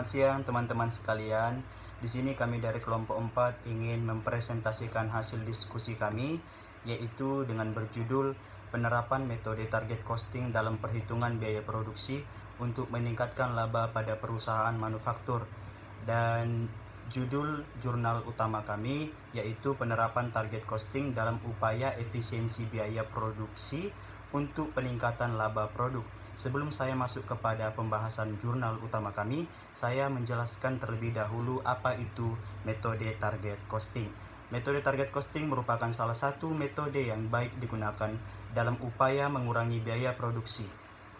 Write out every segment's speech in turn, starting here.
Selamat siang teman-teman sekalian. Di sini kami dari kelompok 4 ingin mempresentasikan hasil diskusi kami, yaitu dengan berjudul penerapan metode target costing dalam perhitungan biaya produksi untuk meningkatkan laba pada perusahaan manufaktur. Dan judul jurnal utama kami yaitu penerapan target costing dalam upaya efisiensi biaya produksi untuk peningkatan laba produk. Sebelum saya masuk kepada pembahasan jurnal utama kami, saya menjelaskan terlebih dahulu apa itu metode target costing. Metode target costing merupakan salah satu metode yang baik digunakan dalam upaya mengurangi biaya produksi.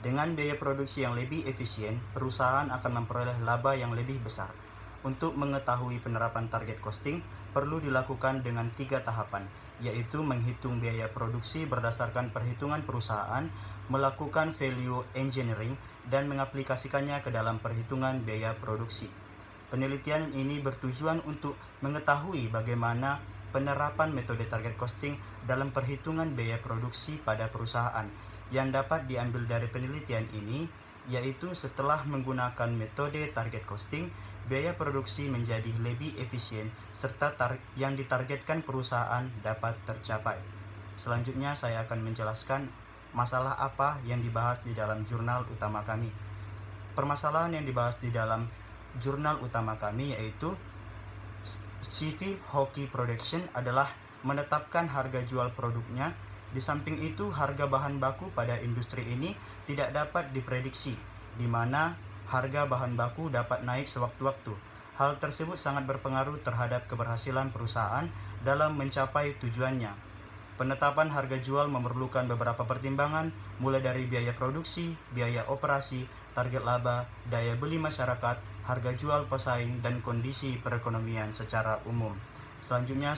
Dengan biaya produksi yang lebih efisien, perusahaan akan memperoleh laba yang lebih besar. Untuk mengetahui penerapan target costing, perlu dilakukan dengan 3 tahapan, yaitu menghitung biaya produksi berdasarkan perhitungan perusahaan, melakukan value engineering, dan mengaplikasikannya ke dalam perhitungan biaya produksi. Penelitian ini bertujuan untuk mengetahui bagaimana penerapan metode target costing dalam perhitungan biaya produksi pada perusahaan. Yang dapat diambil dari penelitian ini, yaitu setelah menggunakan metode target costing, biaya produksi menjadi lebih efisien serta yang ditargetkan perusahaan dapat tercapai. Selanjutnya saya akan menjelaskan masalah apa yang dibahas di dalam jurnal utama kami. Permasalahan yang dibahas di dalam jurnal utama kami yaitu CV Hockey Production adalah menetapkan harga jual produknya. Di samping itu, harga bahan baku pada industri ini tidak dapat diprediksi, di mana harga bahan baku dapat naik sewaktu-waktu. Hal tersebut sangat berpengaruh terhadap keberhasilan perusahaan dalam mencapai tujuannya. Penetapan harga jual memerlukan beberapa pertimbangan, mulai dari biaya produksi, biaya operasi, target laba, daya beli masyarakat, harga jual pesaing, dan kondisi perekonomian secara umum. Selanjutnya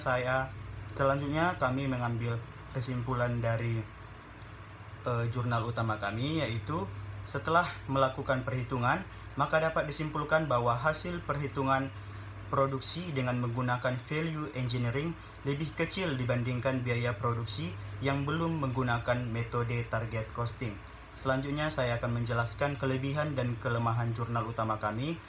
kami mengambil kesimpulan dari jurnal utama kami, yaitu setelah melakukan perhitungan, maka dapat disimpulkan bahwa hasil perhitungan produksi dengan menggunakan value engineering lebih kecil dibandingkan biaya produksi yang belum menggunakan metode target costing. Selanjutnya saya akan menjelaskan kelebihan dan kelemahan jurnal utama kami.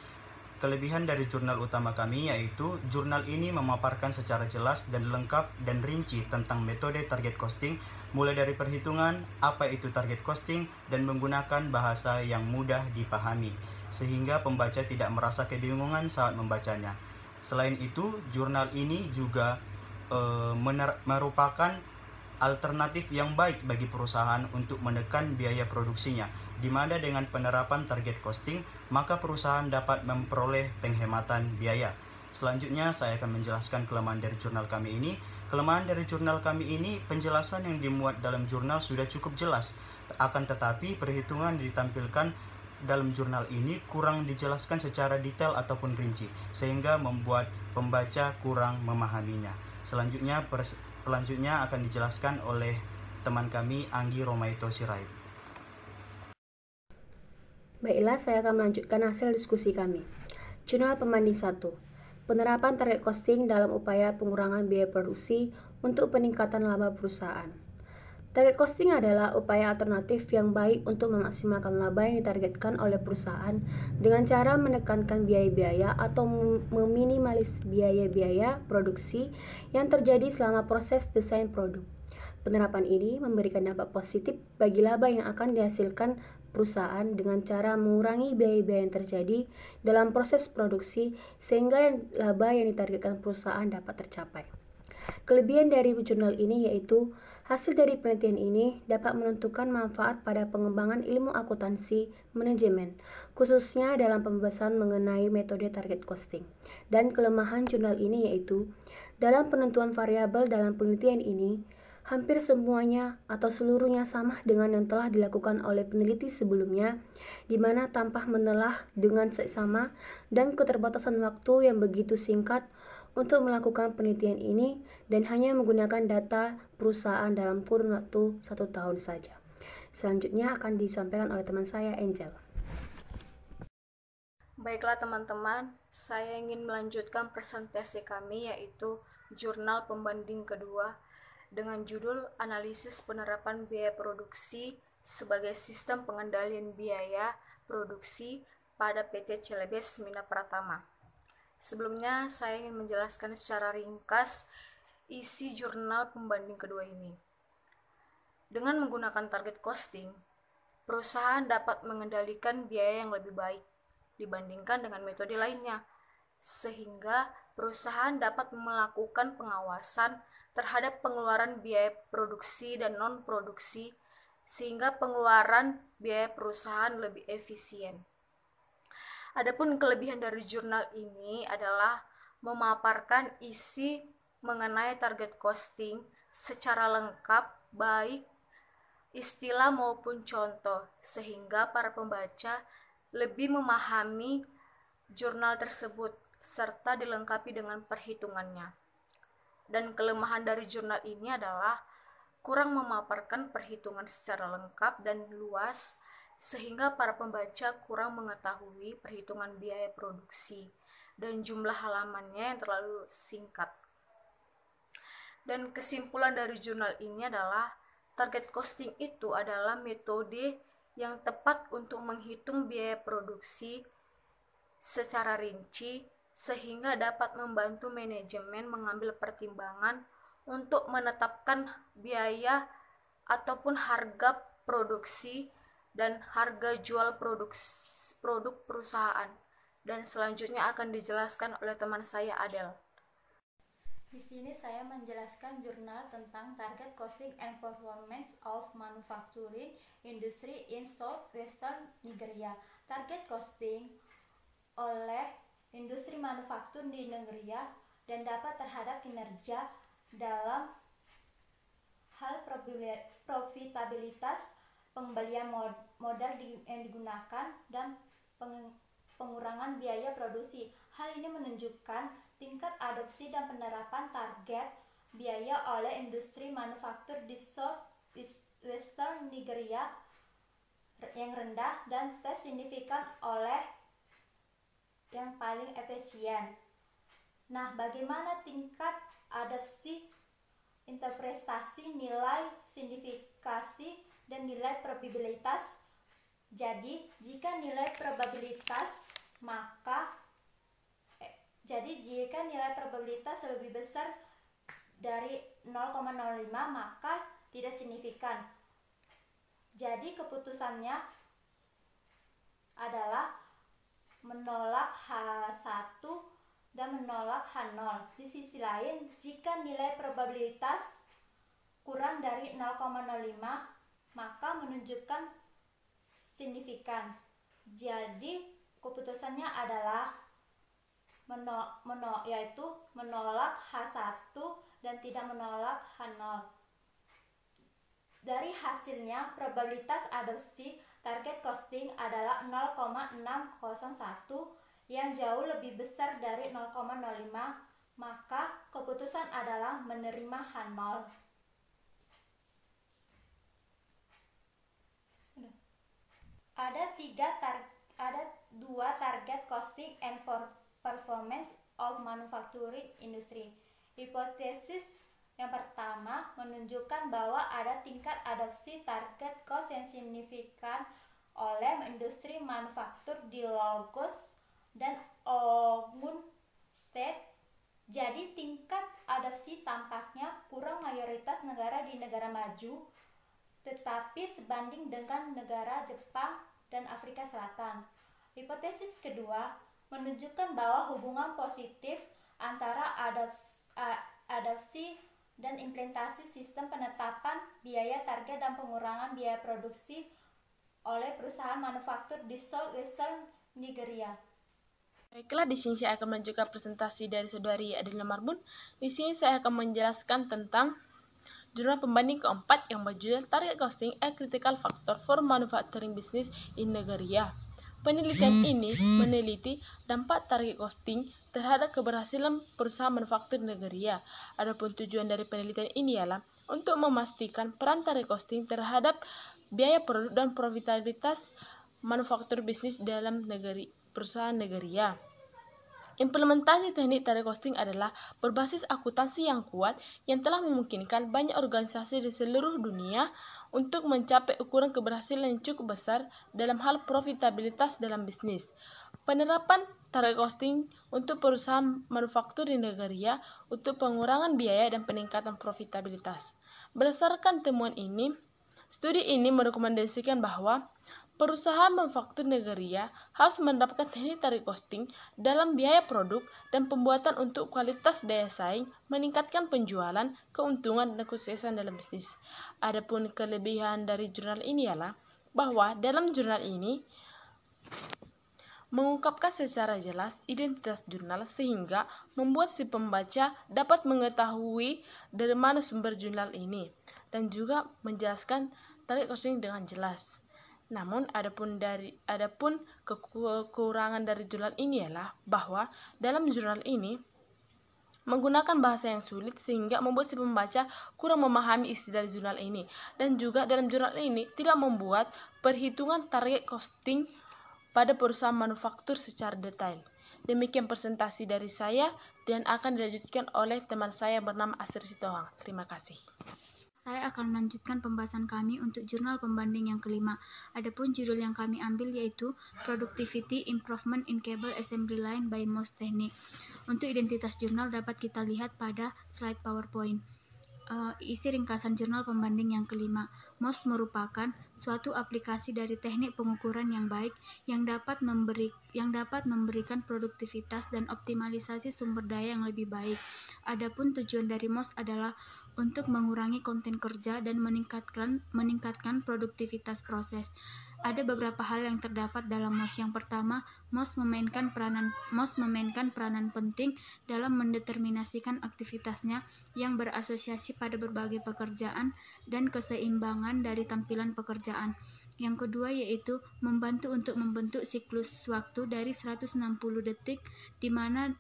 Kelebihan dari jurnal utama kami yaitu jurnal ini memaparkan secara jelas dan lengkap dan rinci tentang metode target costing, mulai dari perhitungan, apa itu target costing, dan menggunakan bahasa yang mudah dipahami, sehingga pembaca tidak merasa kebingungan saat membacanya. Selain itu, jurnal ini juga merupakan alternatif yang baik bagi perusahaan untuk menekan biaya produksinya, di mana dengan penerapan target costing, maka perusahaan dapat memperoleh penghematan biaya. Selanjutnya, saya akan menjelaskan kelemahan dari jurnal kami ini. Kelemahan dari jurnal kami ini, penjelasan yang dimuat dalam jurnal sudah cukup jelas, akan tetapi perhitungan ditampilkan dalam jurnal ini kurang dijelaskan secara detail ataupun rinci, sehingga membuat pembaca kurang memahaminya. Selanjutnya akan dijelaskan oleh teman kami Anggi Romaito Sirait. Baiklah, saya akan melanjutkan hasil diskusi kami. Jurnal pembanding 1. Penerapan target costing dalam upaya pengurangan biaya produksi untuk peningkatan laba perusahaan. Target costing adalah upaya alternatif yang baik untuk memaksimalkan laba yang ditargetkan oleh perusahaan dengan cara menekankan biaya-biaya atau meminimalis biaya-biaya produksi yang terjadi selama proses desain produk. Penerapan ini memberikan dampak positif bagi laba yang akan dihasilkan perusahaan dengan cara mengurangi biaya-biaya yang terjadi dalam proses produksi sehingga laba yang ditargetkan perusahaan dapat tercapai. Kelebihan dari jurnal ini yaitu hasil dari penelitian ini dapat menentukan manfaat pada pengembangan ilmu akuntansi manajemen, khususnya dalam pembahasan mengenai metode target costing. Dan kelemahan jurnal ini yaitu, dalam penentuan variabel dalam penelitian ini, hampir semuanya atau seluruhnya sama dengan yang telah dilakukan oleh peneliti sebelumnya, di mana tanpa menelah dengan seksama dan keterbatasan waktu yang begitu singkat untuk melakukan penelitian ini dan hanya menggunakan data perusahaan dalam kurun waktu 1 tahun saja. Selanjutnya akan disampaikan oleh teman saya, Angel. Baiklah teman-teman, saya ingin melanjutkan presentasi kami yaitu jurnal pembanding kedua dengan judul Analisis Penerapan Biaya Produksi sebagai Sistem Pengendalian Biaya Produksi pada PT Celebes Mina Pratama. Sebelumnya, saya ingin menjelaskan secara ringkas isi jurnal pembanding kedua ini. Dengan menggunakan target costing, perusahaan dapat mengendalikan biaya yang lebih baik dibandingkan dengan metode lainnya, sehingga perusahaan dapat melakukan pengawasan terhadap pengeluaran biaya produksi dan non-produksi, sehingga pengeluaran biaya perusahaan lebih efisien. Adapun kelebihan dari jurnal ini adalah memaparkan isi mengenai target costing secara lengkap, baik istilah maupun contoh, sehingga para pembaca lebih memahami jurnal tersebut serta dilengkapi dengan perhitungannya. Dan kelemahan dari jurnal ini adalah kurang memaparkan perhitungan secara lengkap dan luas, sehingga para pembaca kurang mengetahui perhitungan biaya produksi dan jumlah halamannya yang terlalu singkat. Dan kesimpulan dari jurnal ini adalah target costing itu adalah metode yang tepat untuk menghitung biaya produksi secara rinci, sehingga dapat membantu manajemen mengambil pertimbangan untuk menetapkan biaya ataupun harga produksi dan harga jual produk perusahaan. Dan selanjutnya akan dijelaskan oleh teman saya Adel. Di sini saya menjelaskan jurnal tentang target costing and performance of manufacturing industry in southwestern Nigeria. Target costing oleh industri manufaktur di Nigeria dan dapat terhadap kinerja dalam hal profitabilitas, pengembalian modal yang digunakan, dan pengurangan biaya produksi. Hal ini menunjukkan tingkat adopsi dan penerapan target biaya oleh industri manufaktur di Southwestern Nigeria yang rendah dan tak signifikan oleh yang paling efisien. Nah, bagaimana tingkat adopsi, interpretasi, nilai signifikasi, dan nilai probabilitas? Jadi, jika nilai probabilitas lebih besar dari 0,05 maka tidak signifikan. Jadi keputusannya adalah menolak H1 dan menolak H0. Di sisi lain, jika nilai probabilitas kurang dari 0,05 maka menunjukkan signifikan. Jadi keputusannya adalah yaitu menolak H1 dan tidak menolak H0. Dari hasilnya, probabilitas adopsi target costing adalah 0,601 yang jauh lebih besar dari 0,05, maka keputusan adalah menerima H0. Ada dua target costing and performance of manufacturing industry. Hipotesis yang pertama menunjukkan bahwa ada tingkat adopsi target cost yang signifikan oleh industri manufaktur di Lagos dan Ogun State. Jadi tingkat adopsi tampaknya kurang mayoritas negara di negara maju, tetapi sebanding dengan negara Jepang dan Afrika Selatan. Hipotesis kedua menunjukkan bahwa hubungan positif antara adopsi dan implementasi sistem penetapan biaya target dan pengurangan biaya produksi oleh perusahaan manufaktur di Southwestern Nigeria. Baiklah, di sini saya akan menunjukkan presentasi dari saudari Adelina Marbun. Di sini saya akan menjelaskan tentang jurnal pembanding keempat yang berjudul Target Costing a Critical Factor for Manufacturing Business in Nigeria. Penelitian ini meneliti dampak target costing terhadap keberhasilan perusahaan manufaktur di Nigeria. Adapun tujuan dari penelitian ini ialah untuk memastikan peran target costing terhadap biaya produk dan profitabilitas manufaktur bisnis dalam perusahaan Nigeria. Implementasi teknik target costing adalah berbasis akuntansi yang kuat yang telah memungkinkan banyak organisasi di seluruh dunia untuk mencapai ukuran keberhasilan yang cukup besar dalam hal profitabilitas dalam bisnis. Penerapan target costing untuk perusahaan manufaktur di negara untuk pengurangan biaya dan peningkatan profitabilitas. Berdasarkan temuan ini, studi ini merekomendasikan bahwa perusahaan manufaktur negara harus menerapkan teknik target costing dalam biaya produk dan pembuatan untuk kualitas daya saing, meningkatkan penjualan, keuntungan, dan kesuksesan dalam bisnis. Adapun kelebihan dari jurnal ini ialah bahwa dalam jurnal ini mengungkapkan secara jelas identitas jurnal sehingga membuat si pembaca dapat mengetahui dari mana sumber jurnal ini dan juga menjelaskan target costing dengan jelas. Namun, adapun kekurangan dari jurnal ini ialah bahwa dalam jurnal ini menggunakan bahasa yang sulit sehingga membuat si pembaca kurang memahami isi dari jurnal ini. Dan juga dalam jurnal ini tidak membuat perhitungan target costing pada perusahaan manufaktur secara detail. Demikian presentasi dari saya dan akan dilanjutkan oleh teman saya bernama Asri Sitohang. Terima kasih. Saya akan melanjutkan pembahasan kami untuk jurnal pembanding yang kelima. Adapun judul yang kami ambil yaitu Productivity Improvement in Cable Assembly Line by MOS Technique. Untuk identitas jurnal dapat kita lihat pada slide PowerPoint. Isi ringkasan jurnal pembanding yang kelima. MOS merupakan suatu aplikasi dari teknik pengukuran yang baik yang dapat memberikan produktivitas dan optimalisasi sumber daya yang lebih baik. Adapun tujuan dari MOS adalah untuk mengurangi konten kerja dan meningkatkan produktivitas proses. Ada beberapa hal yang terdapat dalam MOS. Yang pertama, MOS memainkan peranan penting dalam mendeterminasikan aktivitasnya yang berasosiasi pada berbagai pekerjaan dan keseimbangan dari tampilan pekerjaan. Yang kedua yaitu membantu untuk membentuk siklus waktu dari 160 detik di mana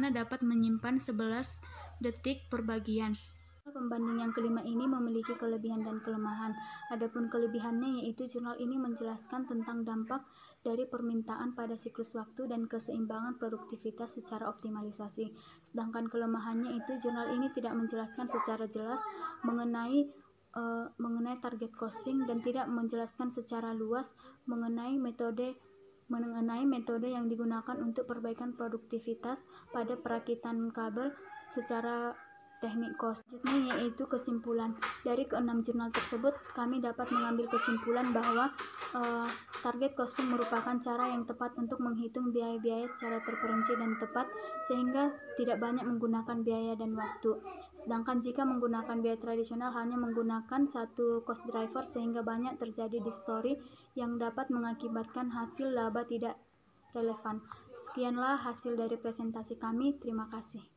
dapat menyimpan 11 detik per bagian. Pembanding yang kelima ini memiliki kelebihan dan kelemahan. Adapun kelebihannya yaitu jurnal ini menjelaskan tentang dampak dari permintaan pada siklus waktu dan keseimbangan produktivitas secara optimalisasi. Sedangkan kelemahannya itu jurnal ini tidak menjelaskan secara jelas mengenai target costing dan tidak menjelaskan secara luas mengenai metode yang digunakan untuk perbaikan produktivitas pada perakitan kabel secara teknik cost. Selanjutnya yaitu kesimpulan. Dari keenam jurnal tersebut, kami dapat mengambil kesimpulan bahwa target costing merupakan cara yang tepat untuk menghitung biaya-biaya secara terperinci dan tepat, sehingga tidak banyak menggunakan biaya dan waktu. Sedangkan jika menggunakan biaya tradisional hanya menggunakan satu cost driver, sehingga banyak terjadi distorsi yang dapat mengakibatkan hasil laba tidak relevan. Sekianlah hasil dari presentasi kami. Terima kasih.